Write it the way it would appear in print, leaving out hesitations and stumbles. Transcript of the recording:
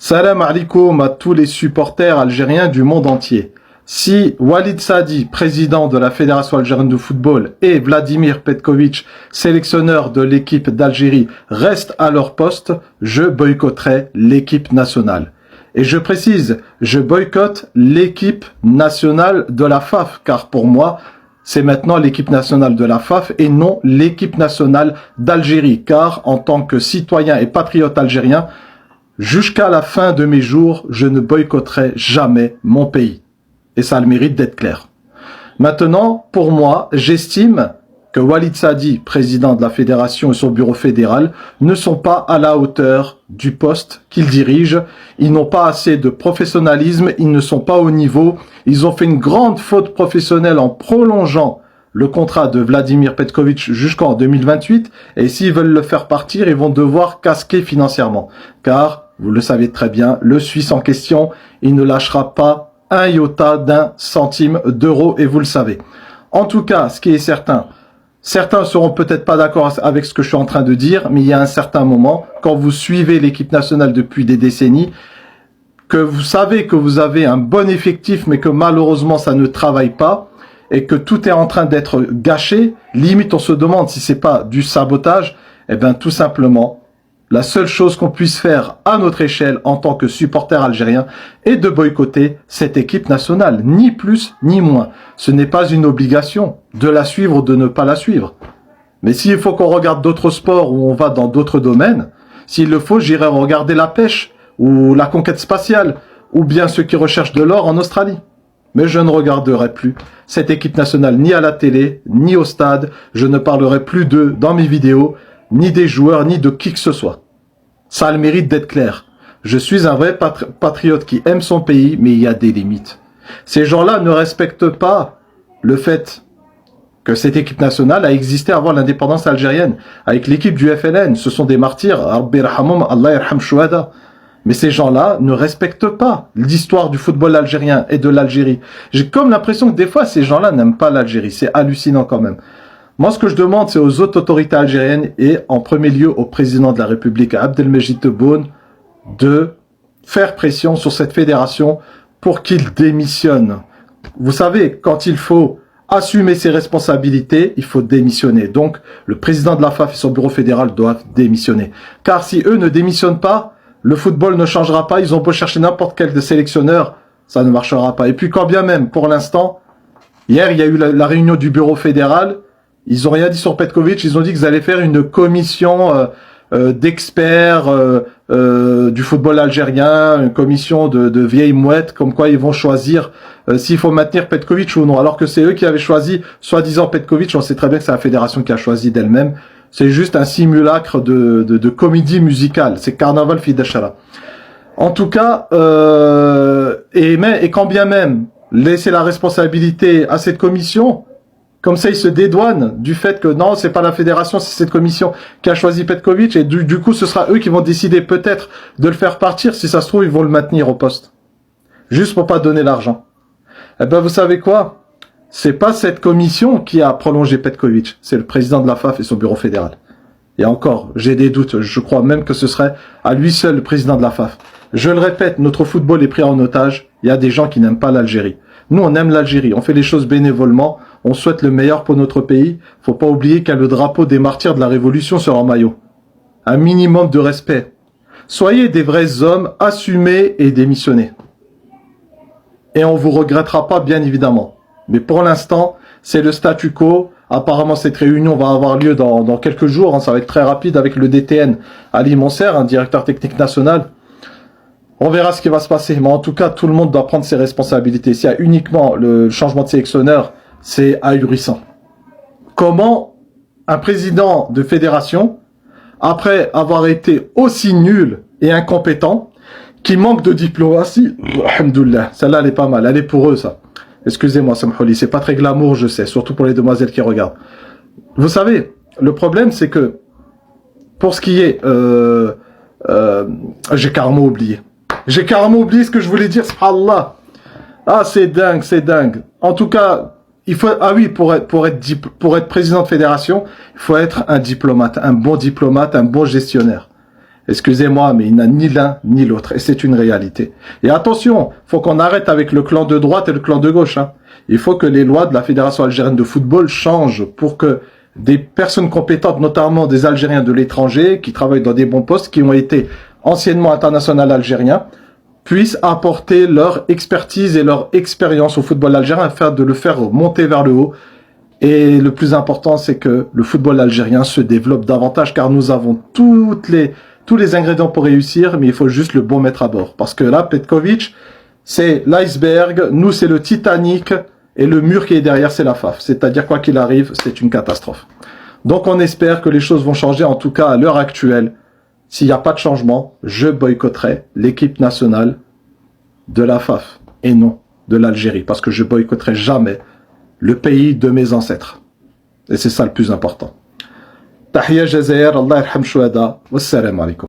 Salam alaikum à tous les supporters algériens du monde entier. Si Walid Saadi, président de la Fédération algérienne de football, et Vladimir Petković, sélectionneur de l'équipe d'Algérie, restent à leur poste, je boycotterai l'équipe nationale. Et je précise, je boycotte l'équipe nationale de la FAF, car pour moi, c'est maintenant l'équipe nationale de la FAF et non l'équipe nationale d'Algérie, car en tant que citoyen et patriote algérien, jusqu'à la fin de mes jours, je ne boycotterai jamais mon pays. Et ça a le mérite d'être clair. Maintenant, pour moi, j'estime que Walid Saadi, président de la fédération et son bureau fédéral, ne sont pas à la hauteur du poste qu'ils dirigent. Ils n'ont pas assez de professionnalisme, ils ne sont pas au niveau. Ils ont fait une grande faute professionnelle en prolongeant le contrat de Vladimir Petković jusqu'en 2028. Et s'ils veulent le faire partir, ils vont devoir casquer financièrement. Car, vous le savez très bien, le Suisse en question, il ne lâchera pas un iota d'un centime d'euro, et vous le savez. En tout cas, ce qui est certain, certains seront peut-être pas d'accord avec ce que je suis en train de dire, mais il y a un certain moment, quand vous suivez l'équipe nationale depuis des décennies, que vous savez que vous avez un bon effectif, mais que malheureusement ça ne travaille pas, et que tout est en train d'être gâché, limite on se demande si c'est pas du sabotage, eh bien tout simplement, la seule chose qu'on puisse faire à notre échelle en tant que supporter algérien est de boycotter cette équipe nationale, ni plus ni moins. Ce n'est pas une obligation de la suivre ou de ne pas la suivre. Mais s'il faut qu'on regarde d'autres sports ou on va dans d'autres domaines, s'il le faut, j'irai regarder la pêche ou la conquête spatiale ou bien ceux qui recherchent de l'or en Australie. Mais je ne regarderai plus cette équipe nationale ni à la télé, ni au stade. Je ne parlerai plus d'eux dans mes vidéos, ni des joueurs, ni de qui que ce soit. Ça a le mérite d'être clair. Je suis un vrai patriote qui aime son pays, mais il y a des limites. Ces gens-là ne respectent pas le fait que cette équipe nationale a existé avant l'indépendance algérienne. Avec l'équipe du FLN, ce sont des martyrs. Rabbi yarhamhum, Allah yarham shuhada. Mais ces gens-là ne respectent pas l'histoire du football algérien et de l'Algérie. J'ai comme l'impression que des fois, ces gens-là n'aiment pas l'Algérie. C'est hallucinant quand même. Moi, ce que je demande, c'est aux autres autorités algériennes et en premier lieu au président de la République, Abdelmejid Tebboune, de faire pression sur cette fédération pour qu'il démissionne. Vous savez, quand il faut assumer ses responsabilités, il faut démissionner. Donc, le président de la FAF et son bureau fédéral doivent démissionner. Car si eux ne démissionnent pas, le football ne changera pas. Ils ont beau chercher n'importe quel sélectionneur, ça ne marchera pas. Et puis quand bien même, pour l'instant, hier, il y a eu la réunion du bureau fédéral. Ils ont rien dit sur Petković, ils ont dit qu'ils allaient faire une commission d'experts du football algérien, une commission de vieilles mouettes, comme quoi ils vont choisir s'il faut maintenir Petković ou non. Alors que c'est eux qui avaient choisi, soi-disant Petković, on sait très bien que c'est la fédération qui a choisi d'elle-même. C'est juste un simulacre de comédie musicale, c'est Carnaval Fidachara. En tout cas, et quand bien même, laisser la responsabilité à cette commission, comme ça, ils se dédouanent du fait que non, c'est pas la fédération, c'est cette commission qui a choisi Petković. Et du coup, ce sera eux qui vont décider peut-être de le faire partir. Si ça se trouve, ils vont le maintenir au poste. Juste pour pas donner l'argent. Eh ben, vous savez quoi? C'est pas cette commission qui a prolongé Petković. C'est le président de la FAF et son bureau fédéral. Et encore, j'ai des doutes. Je crois même que ce serait à lui seul le président de la FAF. Je le répète, notre football est pris en otage. Il y a des gens qui n'aiment pas l'Algérie. Nous, on aime l'Algérie. On fait les choses bénévolement. On souhaite le meilleur pour notre pays. Faut pas oublier qu'il y a le drapeau des martyrs de la Révolution sur leur maillot. Un minimum de respect. Soyez des vrais hommes, assumez et démissionnez. Et on vous regrettera pas, bien évidemment. Mais pour l'instant, c'est le statu quo. Apparemment, cette réunion va avoir lieu dans quelques jours. Ça va être très rapide avec le DTN Ali Monser, un directeur technique national. On verra ce qui va se passer. Mais en tout cas, tout le monde doit prendre ses responsabilités. S'il y a uniquement le changement de sélectionneur, c'est ahurissant. Comment un président de fédération, après avoir été aussi nul et incompétent, qui manque de diplomatie, alhamdoulilah, celle-là elle est pas mal, elle est pour eux ça. Excusez-moi Samhouli, c'est pas très glamour je sais, surtout pour les demoiselles qui regardent. Vous savez, le problème c'est que, pour ce qui est, j'ai carrément oublié. J'ai carrément oublié ce que je voulais dire, subhanallah. Ah c'est dingue, c'est dingue. En tout cas, il faut, ah oui, pour être président de fédération, il faut être un diplomate, un bon gestionnaire. Excusez-moi, mais il n'a ni l'un ni l'autre. Et c'est une réalité. Et attention, faut qu'on arrête avec le clan de droite et le clan de gauche. Hein. Il faut que les lois de la Fédération algérienne de football changent pour que des personnes compétentes, notamment des Algériens de l'étranger, qui travaillent dans des bons postes, qui ont été anciennement international algériens, puissent apporter leur expertise et leur expérience au football algérien afin de le faire monter vers le haut. Et le plus important, c'est que le football algérien se développe davantage car nous avons tous les ingrédients pour réussir, mais il faut juste le bon mettre à bord. Parce que là, Petkovic, c'est l'iceberg, nous c'est le Titanic, et le mur qui est derrière, c'est la FAF. C'est-à-dire, quoi qu'il arrive, c'est une catastrophe. Donc on espère que les choses vont changer, en tout cas à l'heure actuelle. S'il n'y a pas de changement, je boycotterai l'équipe nationale de la FAF et non de l'Algérie, parce que je boycotterai jamais le pays de mes ancêtres. Et c'est ça le plus important. Tahiyya Jazair, Allah yarham shuhada, wassalamu alaikum.